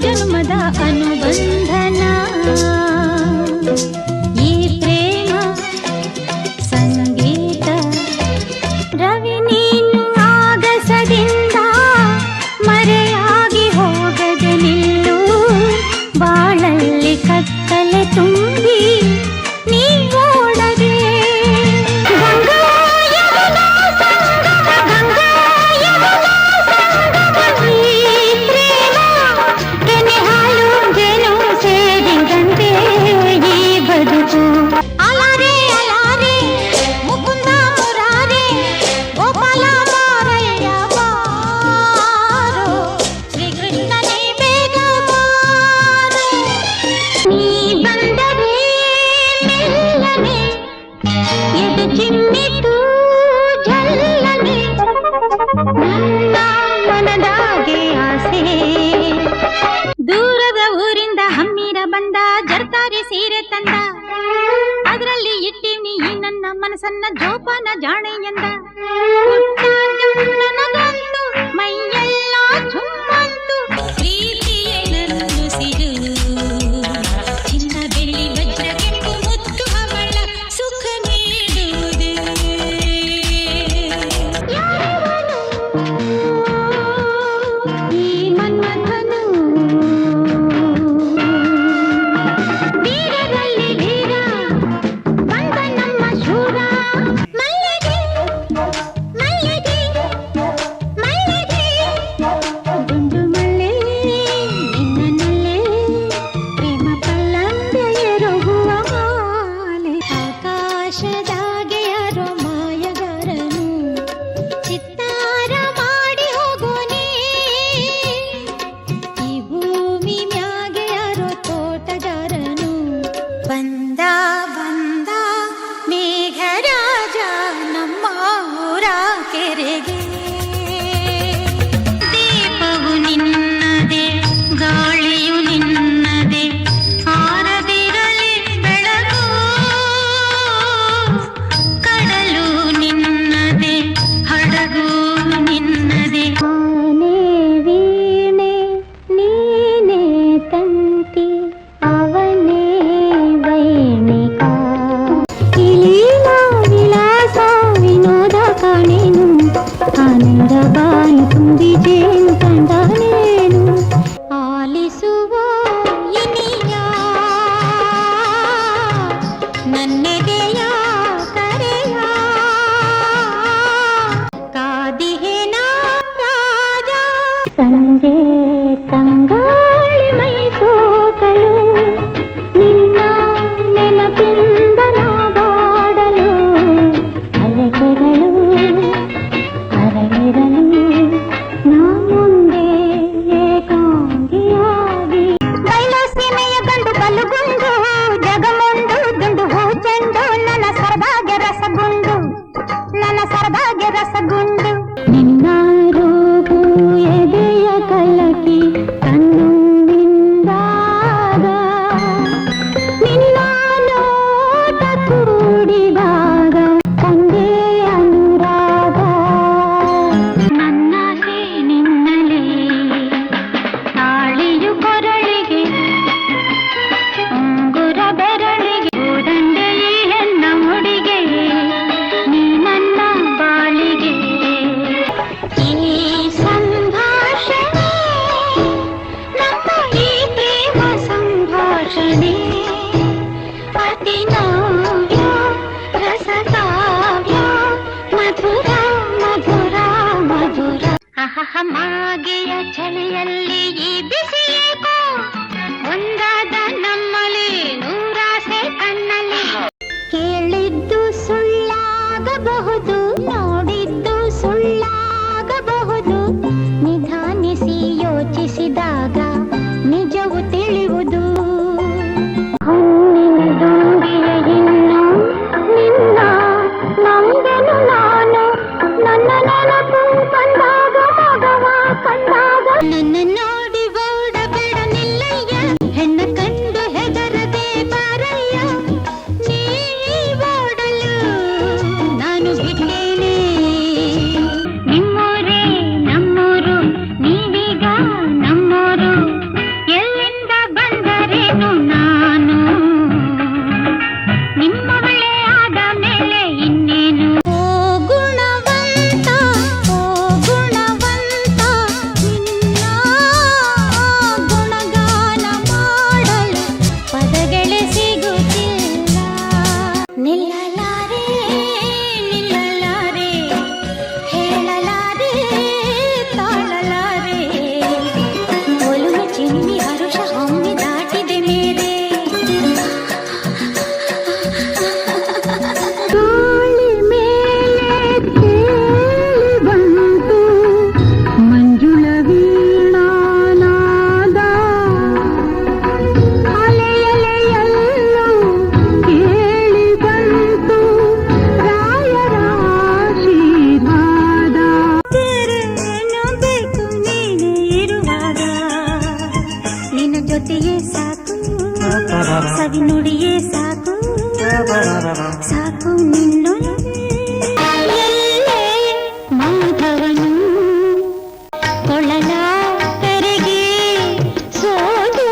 ಜನ್ಮದ ಅನುಬಂಧನ ಈ ಪ್ರೇಮ ಸಂಗೀತ ರವಿ ನೀನು ಆಗಸದಿಂದ ಮರೆಯಾಗಿ ಹೋಗದೆ ನಿಲ್ಲು ಬಾಳಲ್ಲಿ ಕತ್ತಲೆ ತುಂಬಿ ನೀ ಓಡದೆ ಮನದಾಗೆ ಆಸೆ ದೂರದ ಊರಿಂದ ಹಮ್ಮಿರ ಬಂದ ಜರ್ತಾರಿ ಸೀರೆ ತಂದ ಅದರಲ್ಲಿ ಇಟ್ಟಿವ್ನಿ ಈ ನನ್ನ ಮನಸ್ಸನ್ನ ಜೋಪಾನ ಜಾಣೆ ಎಂದ ನನಗಂತೂ ಮೈಯೆಲ್ಲ ಝುಮ್ಮಂತು ಪ್ರೀತಿಯೇ ನನ್ನನ್ನು ಸಿರು ಚಿನ್ನ ಬೆಳ್ಳಿ ವಜ್ರ ಕೆಂಪು ಮುತ್ತು ಅವಳ ಸುಖ ನೀಡುವುದು ಈ ಮನ್ಮಥನು ವೀರರಲ್ಲಿ ವೀರ ಬಂದ ನಮ್ಮ ಶೂರ ಮಲ್ಲಿಗೆ ಮಲ್ಲಿಗೆ ಮಲ್ಲಿಗೆ ಗುಂಡು ಮಲ್ಲೆ ನಿನ್ನನಲ್ಲೇ ಪ್ರೇಮ ಪಲ್ಲಂದೆ ಎರಗುವ ಮಾಲೆ ಆಕಾಶದಾಗೆ ಯಾರೋ ಮಾಯಗಾರನು ಚಿತ್ತಾರ ಮಾಡಿ ಹೋಗೋನೆ ಈ ಭೂಮಿ ಮ್ಯಾಗೆ ಯಾರೋ ತೋಟಗಾರನು ಬಂದ ಬಂದ ಮೇಘರಾಜ ನಮ್ಮ ಊರ ಕೆರೆಗೆ ದೀಪವು ನಿನ್ನದೇ ಗಾಳಿಯು ನಿನ್ನದೇ ಆರದಿರಲಿ ಬೆಳಗು ಕಡಲು ನಿನ್ನದೇ ಹಡಗು ನಿನ್ನದೇ ಆನೆ ವೀಣೆ ನೀನೇ ತಂತಿ ಅವನೇ ವೈಣಿಕ ಇಲೀಲ ವಿಲಾಸ ವಿನೋದ ಕಾಣೇನು ಆನಂದ ಬಾನು ತುಂಬಿ ಜೇನು ಕಂಡನೇನು ಆಲಿಸುವ ಇನಿಯ ನನ್ನೆದೆಯ ಕರೆಯ ಕಾದಿಹೆನ ರಾಜ ಸಂಜೆ ತಂಗಾಳಿ ಮೈಸೋಕಲು ನಿನ್ನ ನೆನಪಿಂದ ನಾಡಾಡಲು ಅಲೆಕೆಗಳು ಅರಳಿರಲು ನಾ ಮುಂದೆ ಏಕಾಂಗಿಯಾಗಿ ಬಯಲು ಸೀಮೆಯ ಗಂಡು ಬಲುಗುಂಡು ಜಗಮೊಂದು ದುಂಡು ಹೂ ಚೆಂಡು ಚಳಿಯಲ್ಲಿ ಈ ಬಿಸಿ ಏಕೋ ಒಂದಾದ ನಮ್ಮಲ್ಲಿ ನೂರಾಸೆ ಕಣ್ಣಲ್ಲಿ ಕೇಳಿದ್ದು ಸುಳ್ಳಾಗಬಹುದು ನೋಡಿದ್ದು ಸುಳ್ಳಾಗಬಹುದು ನಿಧಾನಿಸಿ ಯೋಚಿಸಿದಾಗ ನಿಜವು ತಿಳಿಯುವುದು ಹಣ್ಣಿನ ದುಂಬಿಯ ಇನ್ನು ನಿನ್ನ ನಂಗೆನು ನಾನು ನನ್ನ ನೆನಪು ಕಂಡಾಗ ಮಗವ ಕಂಡಾಗ ನನ್ನ ನೋಡಿ ಓಡಬೇಡ ನಿಲ್ಲಯ್ಯ ಹೆಣ್ಣ ಕಂಡು ಹೆದರದೆ ಬಾರಯ್ಯ ನೀ ಓಡಲು ನಾನು ಬಿಟ್ಟೇನೆ ನಿಮ್ಮೂರೇ ನಮ್ಮೂರು ನೀವೀಗ ನಮ್ಮೂರು ಎಲ್ಲಿಂದ ಬಂದರೇನು ನಾನು ನಿಮ್ಮವಳೇ ಆದ ಮೇಲೆ ಇನ್ನೇನು ಓ ಗುಣವಂತ ನಿನ್ನ ಗುಣಗಾನ ಮಾಡಲು ಪದಗಳೇ ಸಿಗುತ್ತಿಲ್ಲ ನಿಲ್ಲಲಾರೆ ಹೇಳಲಾರೆ ತಾಳಲಾರೆ ಒಲುಮೆ ಚಿಮ್ಮಿ ಹರುಷ ಹೊಮ್ಮಿ ದಾಟಿದೆ ಮೇರೆ ಗಾಳಿ ಮೇಲೆ ತೇಲಿ ಬಂತು ಮಂಜುಳ ವೀಣಾನಾದ ಅಲೆಯಲೆಯಲ್ಲೂ ಕೇಳಿ ಬಂತು ರಾಯರ ಆಶೀರ್ವಾದ ಏನು ಬೇಕು ನೀನೇ ಇರುವಾಗ ನಿನ್ನ ಜೊತೆಯೇ ಸಾಕು ಸವಿ ನುಡಿಯೇ ಸಾಕು ಸಾಕು ನಿನ್ನೊಲವೇ ಎಲ್ಲೇ ಮಾಧವನು ಕೊಳಲ ತೆರೆಗೆ ಸೋದು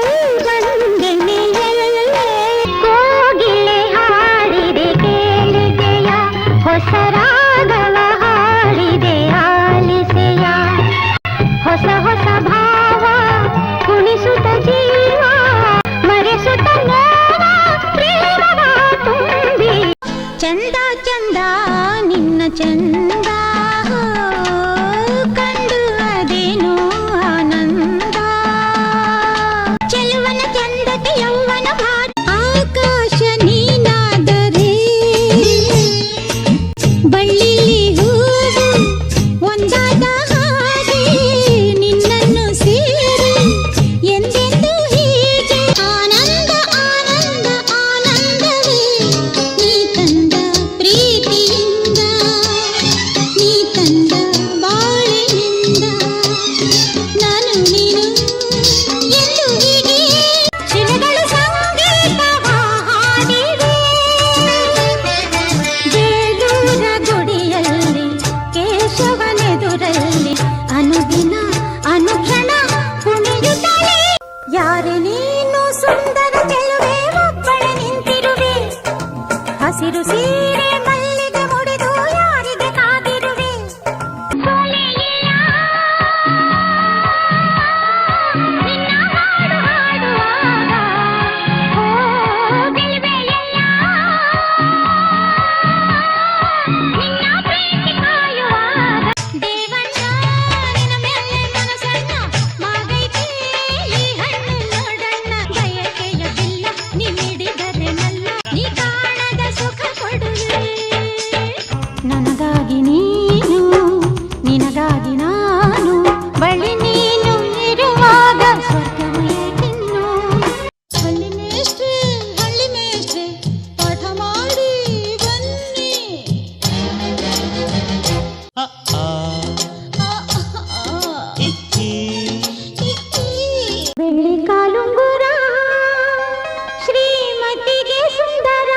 ಬಂದೆನೆ ಎಲ್ಲೇ ಕೋಗಿಲೆ ಹಾಡಿದೆ ಕೇಳಿದೆಯ ಹೊಸ ರಾಗವ ಹಾಡಿದೆ ಆಲಿಸೆಯ ಹೊಸ ಹೊಸ ಭಾವ ಕುಣಿಸುತ್ತ ಜೀವ ಮರೆಸುತ್ತ ನೋವ ಪ್ರೇಮವ ತುಂಬಿ ಚಂದ ಚಂದ ನಿನ್ನ ಚಂದ ಕಂಡು ಅದೇನೋ ಆನಂದ ಚೆಲುವನ ಚಂದಕ್ಕೆ ಯೌವನ ಭಾರ ಆಕಾಶ ನೀನಾದರೆ ಬಳ್ಳಿಲಿ ಹೂವು ಒಂದಾದ ಹಾಗೆ ನಿನ್ನನ್ನು ಸೇರಿ ಎಂದೆಂದು ಹೀಗೆ ಆನಂದ ಆನಂದ ಆನಂದವೇ ನೀ ತಂದ ಪ್ರೀತಿಯಿಂದ ನೀ ತಂದ ಬಾಳಿನಿಂದ ನಾನು ನೀನು ಎಂದು ಹೀಗೆ ಶಿಲೆಗಳು ಸಂಗೀತವ ಹಾಡಿವೆ ಬೇಲೂರ ಗುಡಿಯಲ್ಲಿ ಕೇಶವನೆದುರಲ್ಲಿ ಅನುದಿನ ಅನುಕ್ಷಣ ಕುಣಿಯುತ್ತಲೇ ಯಾರೇ ನೀನು ಸುಂದರ ಚೆಲುವೆ ಒಬ್ಬಳೆ ನಿಂತಿರುವೆ ಹಸಿರು ಸೀರೆ ಮಲ್ಲಿಗೆ ಮುಡಿದು ಯಾರಿಗೆ ಕಾದಿರುವೆ ಸೋಲೆಯಿಲ್ಲ ನಿನ್ನ ಹಾಡು ಹಾಡುವಾಗ ಓ ಗೆಲುವೆಯಲ್ಲ ನಿನ್ನ ಪ್ರೀತಿ ಕಾಯುವಾಗ ದೇವಣ್ಣ ನಿನ್ನ ಮೇಲೆ ಮನಸ್ಸನ್ನ ಮಾಗೈತೆ ಈ ಹಣ್ಣು ನೋಡಣ್ಣ ಬಯಕೆಯ ಬಿಲ್ಲ ನೀ ನೀಡಿದರೆ ನಲ್ಲ ನೀ ಕಾಣದ ಸುಖ ಕೊಡುವೆ ನನಗಾಗಿ ನೀನು ನಿನಗಾಗಿ ನಾನು ಬಳಿ ನೀನು ಇರುವಾಗ ಸ್ವರ್ಗಮಯಕಿನ್ನು ಹಳ್ಳಿ ಮೇಷ್ಟ್ರೆ ಪಾಠ ಮಾಡಿ ಬನ್ನಿ ಬೆಳ್ಳಿ ಕಾಲುಂಗುರ ಶ್ರೀಮತಿಗೆ ಸುಂದರ